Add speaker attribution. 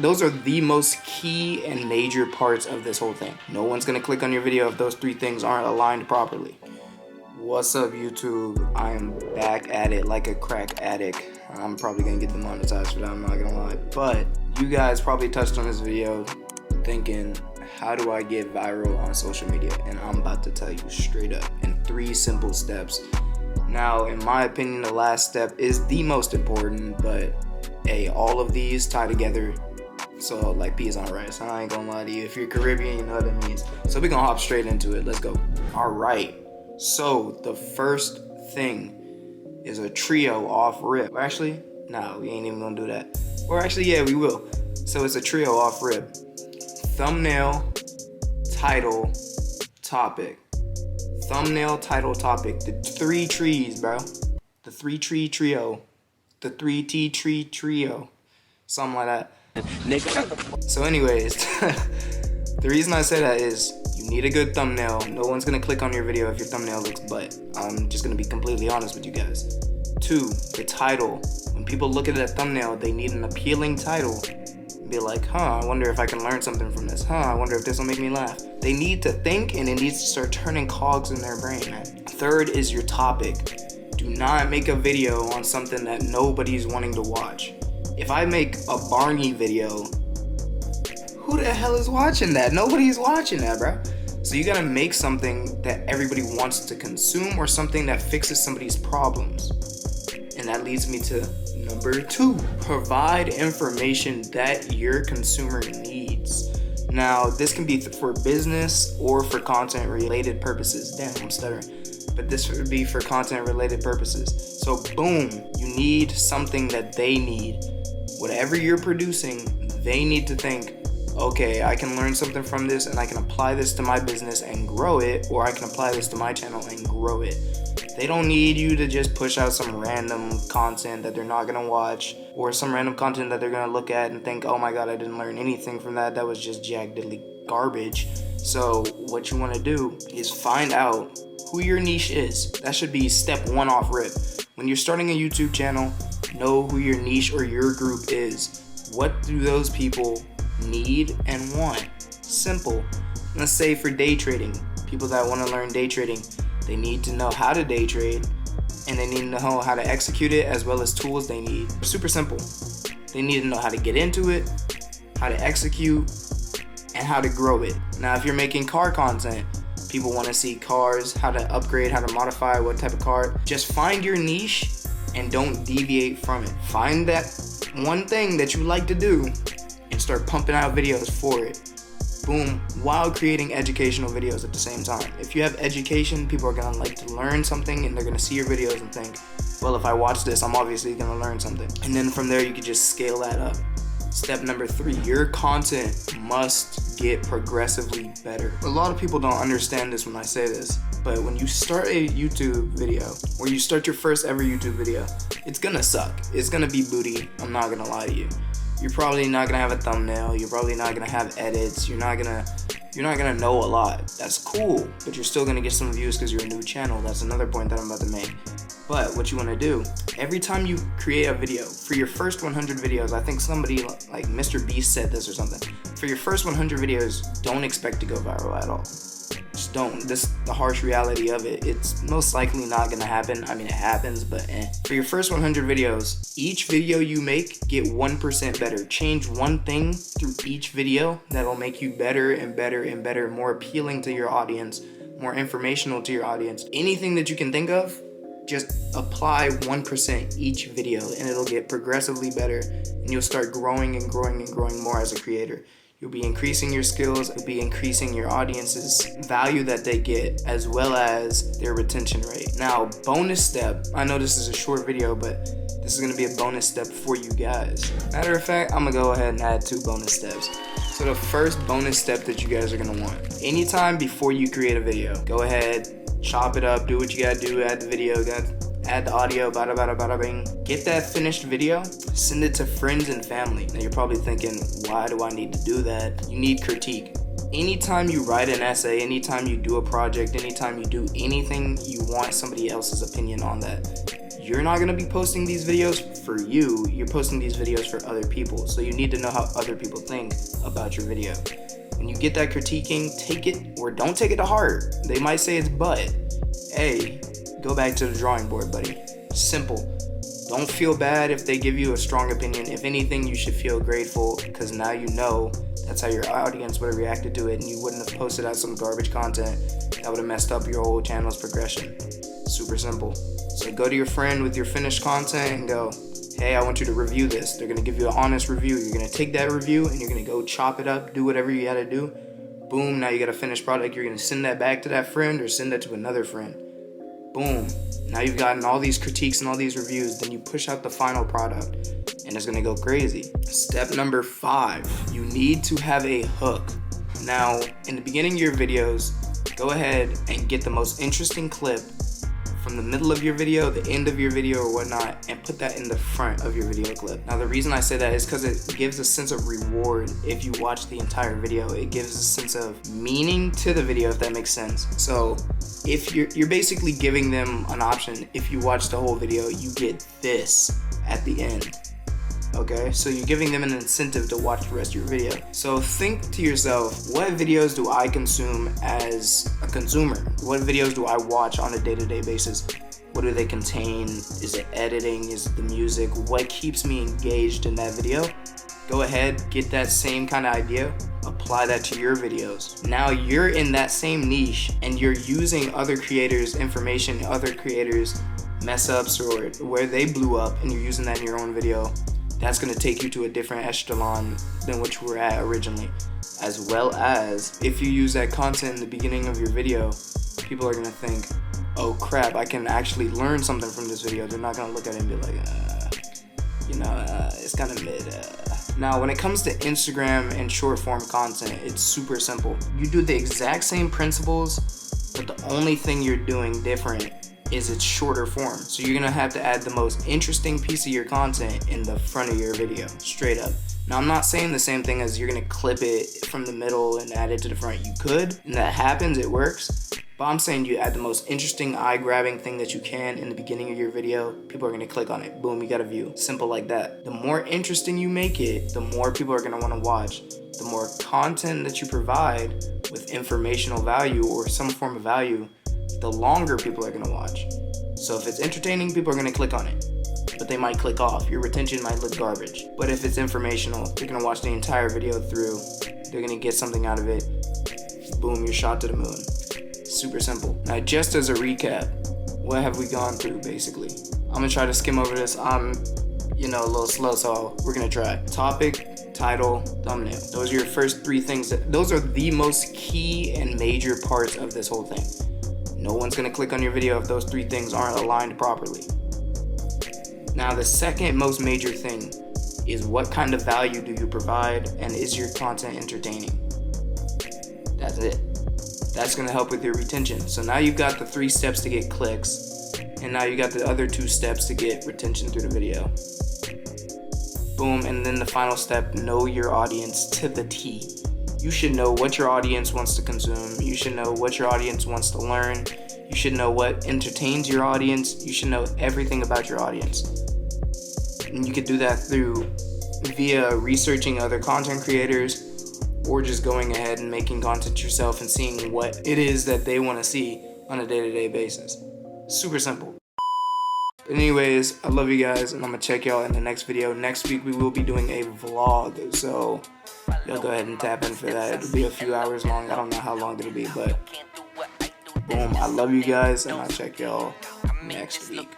Speaker 1: those are the most key and major parts of this whole thing. No one's gonna click on your video if those three things aren't aligned properly. What's up, YouTube? I am back at it like a crack addict. I'm probably gonna get demonetized for that, I'm not gonna lie. But you guys probably touched on this video thinking, how do I get viral on social media? And I'm about to tell you straight up in 3 simple steps. Now, in my opinion, the last step is the most important, but hey, all of these tie together. So like peas on rice, I ain't gonna lie to you. If you're Caribbean, you know what that means. So we're gonna hop straight into it, let's go. All right, so the first thing is a trio off rip. Or actually, no, we ain't even gonna do that. Or actually, yeah, we will. So it's a trio off rip. Thumbnail, title, topic. Thumbnail, title, topic. The 3 trees, bro. The 3 tree trio. The 3T tree trio. Something like that. So anyways, the reason I say that is you need a good thumbnail. No one's gonna click on your video if your thumbnail looks butt. I'm just gonna be completely honest with you guys. 2, the title. When people look at that thumbnail, they need an appealing title. Be like, I wonder if I can learn something from this. I wonder if this will make me laugh. They need to think, and it needs to start turning cogs in their brain, man. 3rd is your topic. Do not make a video on something that nobody's wanting to watch. If I make a Barney video, who the hell is watching that? Nobody's watching that, bro. So you gotta make something that everybody wants to consume, or something that fixes somebody's problems. And that leads me to number 2, provide information that your consumer needs. Now, this can be for business or for content related purposes. Damn, I'm stuttering. But this would be for content related purposes. So boom, you need something that they need. Whatever you're producing, they need to think, okay, I can learn something from this and I can apply this to my business and grow it, or I can apply this to my channel and grow it. They don't need you to just push out some random content that they're not gonna watch, or some random content that they're gonna look at and think, oh my god, I didn't learn anything from that. That was just jack diddly garbage. So what you wanna do is find out who your niche is. That should be step 1 off rip. When you're starting a YouTube channel, know who your niche or your group is. What do those people need and want? Simple. Let's say for day trading, people that want to learn day trading, they need to know how to day trade, and they need to know how to execute it, as well as tools they need. Super simple. They need to know how to get into it, how to execute, and how to grow it. Now, if you're making car content, people want to see cars, how to upgrade, how to modify, what type of car. Just find your niche and don't deviate from it. Find that one thing that you like to do and start pumping out videos for it. Boom, while creating educational videos at the same time. If you have education, people are gonna like to learn something, and they're gonna see your videos and think, well, if I watch this, I'm obviously gonna learn something. And then from there, you can just scale that up. Step number 3, your content must get progressively better. A lot of people don't understand this when I say this, but when you start a YouTube video, or you start your first ever YouTube video, it's gonna suck. It's gonna be booty, I'm not gonna lie to you. You're probably not gonna have a thumbnail, you're probably not gonna have edits, you're not gonna know a lot. That's cool, but you're still gonna get some views because you're a new channel. That's another point that I'm about to make. But what you wanna do, every time you create a video, for your first 100 videos, I think somebody like Mr. Beast said this or something, for your first 100 videos, don't expect to go viral at all. Just don't. This is the harsh reality of it. It's most likely not gonna happen. I mean, it happens, but For your first 100 videos, each video you make, get 1% better. Change one thing through each video that'll make you better and better and better, more appealing to your audience, more informational to your audience. Anything that you can think of, just apply 1% each video, and it'll get progressively better, and you'll start growing and growing and growing more as a creator. You'll be increasing your skills, you'll be increasing your audience's value that they get, as well as their retention rate. Now, bonus step, I know this is a short video, but this is gonna be a bonus step for you guys. Matter of fact, I'm gonna go ahead and add 2 bonus steps. So the first bonus step that you guys are gonna want, anytime before you create a video, go ahead, chop it up, do what you gotta do, add the video, add the audio, bada bada bada bing. Get that finished video, send it to friends and family. Now you're probably thinking, why do I need to do that? You need critique. Anytime you write an essay, anytime you do a project, anytime you do anything, you want somebody else's opinion on that. you're not gonna be posting these videos for you, you're posting these videos for other people. So you need to know how other people think about your video. When you get that critiquing, take it or don't take it to heart. They might say it's butt. Hey, go back to the drawing board, buddy. Simple. Don't feel bad if they give you a strong opinion. If anything, you should feel grateful because now you know that's how your audience would have reacted to it, and you wouldn't have posted out some garbage content that would have messed up your whole channel's progression. Super simple. So go to your friend with your finished content and go, hey, I want you to review this. They're going to give you an honest review. You're going to take that review and you're going to go chop it up, do whatever you got to do. Boom, now you got a finished product. You're going to send that back to that friend or send that to another friend. Boom. Now you've gotten all these critiques and all these reviews. Then you push out the final product and it's going to go crazy. Step number 5, you need to have a hook. Now, in the beginning of your videos, go ahead and get the most interesting clip from the middle of your video, the end of your video or whatnot, and put that in the front of your video clip. Now the reason I say that is because it gives a sense of reward if you watch the entire video. It gives a sense of meaning to the video, if that makes sense. So if you're basically giving them an option. If you watch the whole video, you get this at the end. Okay, so you're giving them an incentive to watch the rest of your video. So think to yourself, what videos do I consume as a consumer? What videos do I watch on a day-to-day basis? What do they contain? Is it editing? Is it the music? What keeps me engaged in that video? Go ahead, get that same kind of idea, apply that to your videos. Now you're in that same niche and you're using other creators' information, other creators' mess ups or where they blew up, and you're using that in your own video. That's going to take you to a different echelon than what you were at originally. As well as, if you use that content in the beginning of your video, people are going to think, oh crap, I can actually learn something from this video. They're not going to look at it and be like, it's kind of mid. Now, when it comes to Instagram and short form content, it's super simple. You do the exact same principles, but the only thing you're doing different is it's shorter form. So you're gonna have to add the most interesting piece of your content in the front of your video, straight up. Now I'm not saying the same thing as you're gonna clip it from the middle and add it to the front. You could, and that happens, it works. But I'm saying you add the most interesting, eye-grabbing thing that you can in the beginning of your video. People are gonna click on it. Boom, you got a view. Simple like that. The more interesting you make it, the more people are gonna wanna watch. The more content that you provide with informational value or some form of value, the longer people are going to watch. So if it's entertaining, people are going to click on it, but they might click off. Your retention might look garbage. But if it's informational, they're going to watch the entire video through. They're going to get something out of it. Boom, you're shot to the moon. Super simple. Now, just as a recap, what have we gone through basically? I'm going to try to skim over this. I'm, a little slow, so we're going to try. Topic, title, thumbnail. Those are your first 3 things. Those are the most key and major parts of this whole thing. No one's gonna click on your video if those 3 things aren't aligned properly. Now, the second most major thing is what kind of value do you provide, and is your content entertaining? That's it. That's gonna help with your retention. So now you've got the 3 steps to get clicks, and now you got the other 2 steps to get retention through the video. Boom, and then the final step, know your audience to the T. You should know what your audience wants to consume. You should know what your audience wants to learn. You should know what entertains your audience. You should know everything about your audience. And you could do that via researching other content creators or just going ahead and making content yourself and seeing what it is that they want to see on a day-to-day basis. Super simple. But anyways, I love you guys, and I'm going to check y'all in the next video. Next week, we will be doing a vlog, so y'all go ahead and tap in for that. It'll be a few hours long. I don't know how long it'll be, but boom. I love you guys, and I'll check y'all next week.